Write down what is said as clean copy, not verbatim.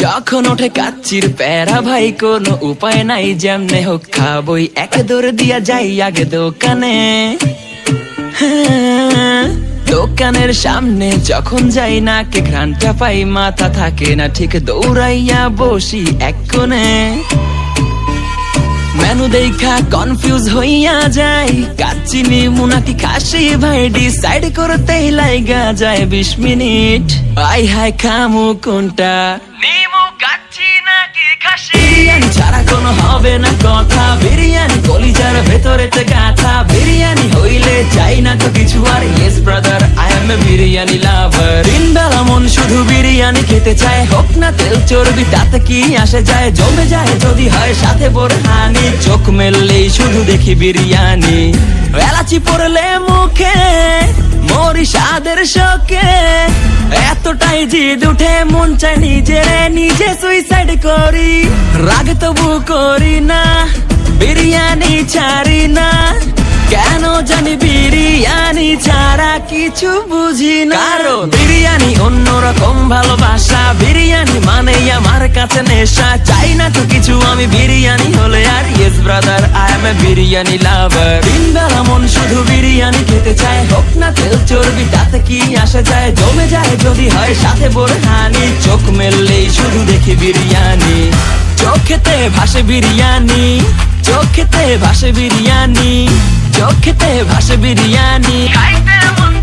যখন ওঠে কাচ্চির প্যারা ভাই কোনো উপায় নাই, যেমনে হোক খাবই, একে দৌড় দিয়া যাই আগে দোকানে। দোকানের সামনে যখন যাই নাকে ঘ্রাণটা পাই, মাথা থাকে না ঠিক, দৌড়াইয়া বসি এক কোণে। মেনু দেখা কনফিউজ হইয়া যাই, কাচ্চি নিমু নাকি খাসি ভাই ডিসাইড করতেই লাইগা যায় 20 মিনিট। আই হাই খামু কোনটা, নিমু কাচ্চি নাকি খাসি? বিরিয়ানি ছাড়া কোনো হবে না কথা, বিরিয়ানি কলিজার ভেতরেতে গাথা। বিরিয়ানি হইলে চাই না তো কিছু আর, yes brother I M A biryani লাভার। দিনবেলা মন শুধু বিরিয়ানি খেতে চায়, হোক না তেল চর্বি তাতে কি আসে যায়। জমে যায় যদি হয় সাথে বোরহানি, চোখ মেললেই শুধু দেখি বিরিয়ানি। এলাচি পড়লে মুখে মরি স্বাদের শোকে, এতটাই জিদ উঠে মন চাই নিজে সুইসাইড করি। রাগ তবু করি না, বিরিয়ানি ছাড়ি না, কেন জানি বিরিয়ানি ছাড়া কিছু বুঝি না। কারণ বিরিয়ানি অন্যরকম ভালোবাসা, বিরিয়ানি মানেই আমার কাছে নেশা। চাই না তো কিছু আমি বিরিয়ানি হলে আর, yes brother I M A biryani লাভার। দিনবেলা মন শুধু বিরিয়ানি খেতে চায়, হোক না তেল চর্বি তাতে কি আসে যায়। জমে যায় যদি হয় সাথে বোরহানি, চোখ মেললেই শুধু দেখি বিরিয়ানি। চোখেতে ভাসে বিরিয়ানি, চোখেতে ভাসে বিরিয়ানি, চোখেতে ভাসে বিরিয়ানি। খাইতে মন